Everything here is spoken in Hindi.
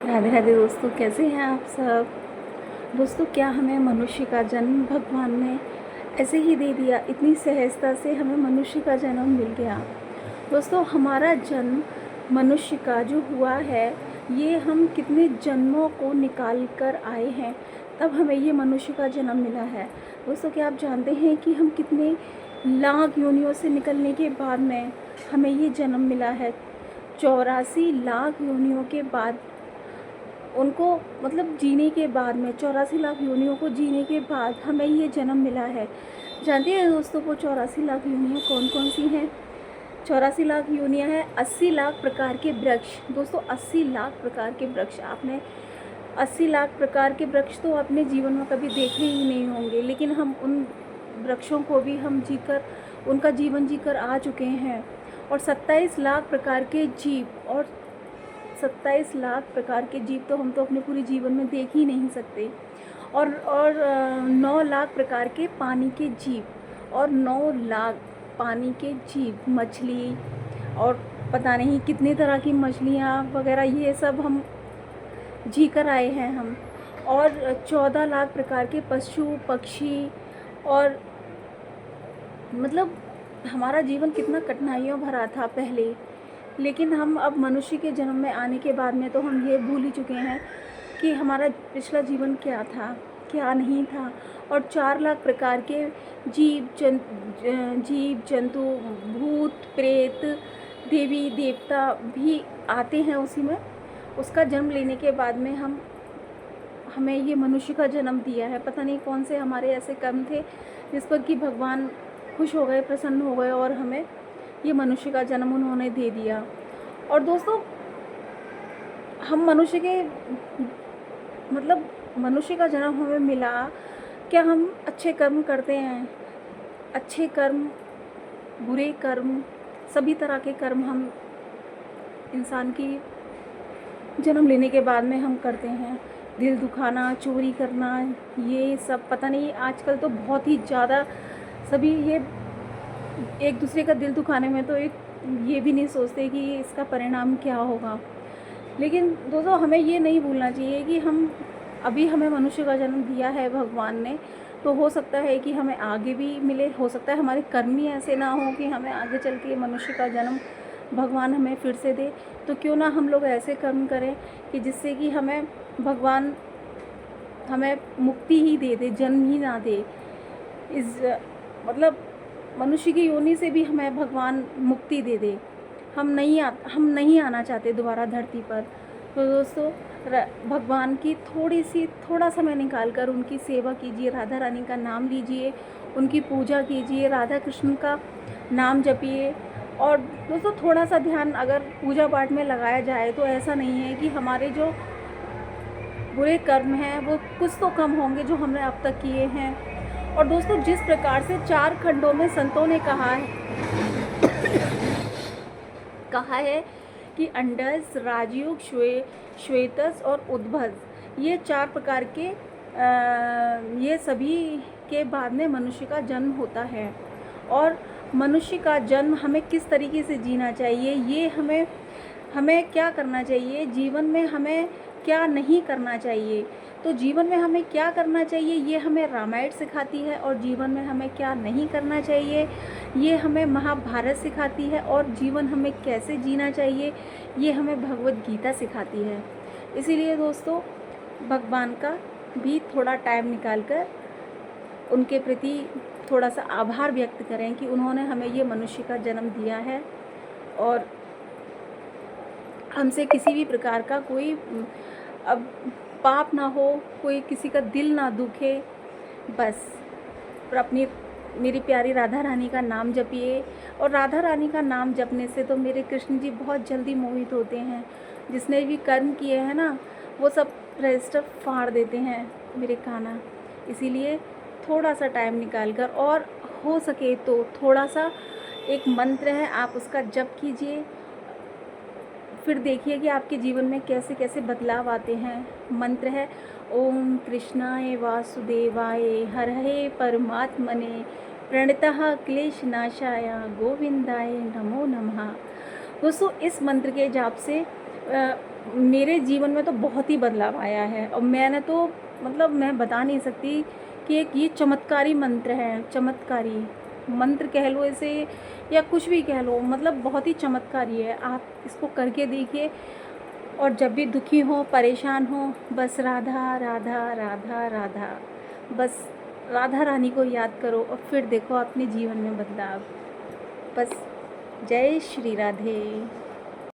राधे राधे दोस्तों, कैसे हैं आप सब। दोस्तों, क्या हमें मनुष्य का जन्म भगवान ने ऐसे ही दे दिया? इतनी सहजता से हमें मनुष्य का जन्म मिल गया। दोस्तों, हमारा जन्म मनुष्य का जो हुआ है, ये हम कितने जन्मों को निकाल कर आए हैं, तब हमें ये मनुष्य का जन्म मिला है। दोस्तों, क्या आप जानते हैं कि हम कितने लाख योनियों से निकलने के बाद में हमें ये जन्म मिला है? 84 लाख योनियों के बाद उनको, मतलब जीने के बाद में 84 लाख योनियों को जीने के बाद हमें ये जन्म मिला है। जानते हैं दोस्तों, वो 84 लाख योनियाँ कौन कौन सी हैं? 84 लाख योनियाँ हैं 80 लाख प्रकार के वृक्ष। दोस्तों, 80 लाख प्रकार के वृक्ष, आपने 80 लाख प्रकार के वृक्ष तो अपने जीवन में कभी देखे ही नहीं होंगे, लेकिन हम उन वृक्षों को भी हम जीकर, उनका जीवन जीकर आ चुके हैं। और 27 लाख प्रकार के जीव, और 27 लाख प्रकार के जीव तो हम तो अपने पूरे जीवन में देख ही नहीं सकते। और 9 लाख प्रकार के पानी के जीव, और 9 लाख पानी के जीव, मछली और पता नहीं कितने तरह की मछलियाँ वगैरह, ये सब हम जी कर आए हैं हम। और 14 लाख प्रकार के पशु पक्षी, और मतलब हमारा जीवन कितना कठिनाइयों भरा था पहले, लेकिन हम अब मनुष्य के जन्म में आने के बाद में तो हम ये भूल ही चुके हैं कि हमारा पिछला जीवन क्या था, क्या नहीं था। और 4 लाख प्रकार के जीव जंतु, भूत प्रेत, देवी देवता भी आते हैं उसी में। उसका जन्म लेने के बाद में हमें ये मनुष्य का जन्म दिया है। पता नहीं कौन से हमारे ऐसे कर्म थे जिस पर कि भगवान खुश हो गए, प्रसन्न हो गए, और हमें ये मनुष्य का जन्म उन्होंने दे दिया। और दोस्तों, हम मनुष्य के, मतलब मनुष्य का जन्म हमें मिला, क्या हम अच्छे कर्म करते हैं? अच्छे कर्म, बुरे कर्म, सभी तरह के कर्म हम इंसान की जन्म लेने के बाद में हम करते हैं। दिल दुखाना, चोरी करना, ये सब पता नहीं, आजकल तो बहुत ही ज़्यादा सभी ये एक दूसरे का दिल दुखाने में तो एक ये भी नहीं सोचते कि इसका परिणाम क्या होगा। लेकिन दोस्तों, हमें ये नहीं भूलना चाहिए कि अभी हमें मनुष्य का जन्म दिया है भगवान ने, तो हो सकता है कि हमें आगे भी मिले, हो सकता है हमारे कर्म ही ऐसे ना हो कि हमें आगे चल के मनुष्य का जन्म भगवान हमें फिर से दे। तो क्यों ना हम लोग ऐसे कर्म करें कि जिससे कि हमें भगवान हमें मुक्ति ही दे दे, जन्म ही ना दे। इस मतलब मनुष्य की योनि से भी हमें भगवान मुक्ति दे दे। हम नहीं आना चाहते दोबारा धरती पर। तो दोस्तों, भगवान की थोड़ा समय निकाल कर उनकी सेवा कीजिए, राधा रानी का नाम लीजिए, उनकी पूजा कीजिए, राधा कृष्ण का नाम जपिए। और दोस्तों, थोड़ा सा ध्यान अगर पूजा पाठ में लगाया जाए तो ऐसा नहीं है कि हमारे जो बुरे कर्म हैं वो कुछ तो कम होंगे जो हमने अब तक किए हैं। और दोस्तों, जिस प्रकार से 4 खंडों में संतों ने कहा है कि अंडज, राजयुग, श्वेतस और उद्भज, ये 4 प्रकार के ये सभी के बाद में मनुष्य का जन्म होता है। और मनुष्य का जन्म हमें किस तरीके से जीना चाहिए, ये हमें क्या करना चाहिए, जीवन में हमें क्या नहीं करना चाहिए। तो जीवन में हमें क्या करना चाहिए ये हमें रामायण सिखाती है, और जीवन में हमें क्या नहीं करना चाहिए ये हमें महाभारत सिखाती है, और जीवन हमें कैसे जीना चाहिए ये हमें भगवद गीता सिखाती है। इसीलिए दोस्तों, भगवान का भी थोड़ा टाइम निकाल कर उनके प्रति थोड़ा सा आभार व्यक्त करें कि उन्होंने हमें ये मनुष्य का जन्म दिया है, और हमसे किसी भी प्रकार का कोई अब पाप ना हो, कोई किसी का दिल ना दुखे, बस। और मेरी प्यारी राधा रानी का नाम जपिए। और राधा रानी का नाम जपने से तो मेरे कृष्ण जी बहुत जल्दी मोहित होते हैं। जिसने भी कर्म किए हैं ना, वो सब रजिस्टर फाड़ देते हैं मेरे कान्हा। इसीलिए थोड़ा सा टाइम निकाल कर, और हो सके तो थोड़ा सा, एक मंत्र है, आप उसका जप कीजिए, फिर देखिए कि आपके जीवन में कैसे कैसे बदलाव आते हैं। मंत्र है, ओम कृष्णाय वासुदेवाय हरहे परमात्मने प्रणतः क्लेशनाशाय गोविंदाय नमो नमः। दोस्तों, इस मंत्र के जाप से मेरे जीवन में तो बहुत ही बदलाव आया है और मैंने तो मतलब मैं बता नहीं सकती कि एक ये चमत्कारी मंत्र है, चमत्कारी मंत्र कह लो इसे या कुछ भी कह लो, मतलब बहुत ही चमत्कारी है। आप इसको करके देखिए और जब भी दुखी हो, परेशान हो, बस राधा राधा राधा राधा, बस राधा रानी को याद करो और फिर देखो अपने जीवन में बदलाव। बस जय श्री राधे।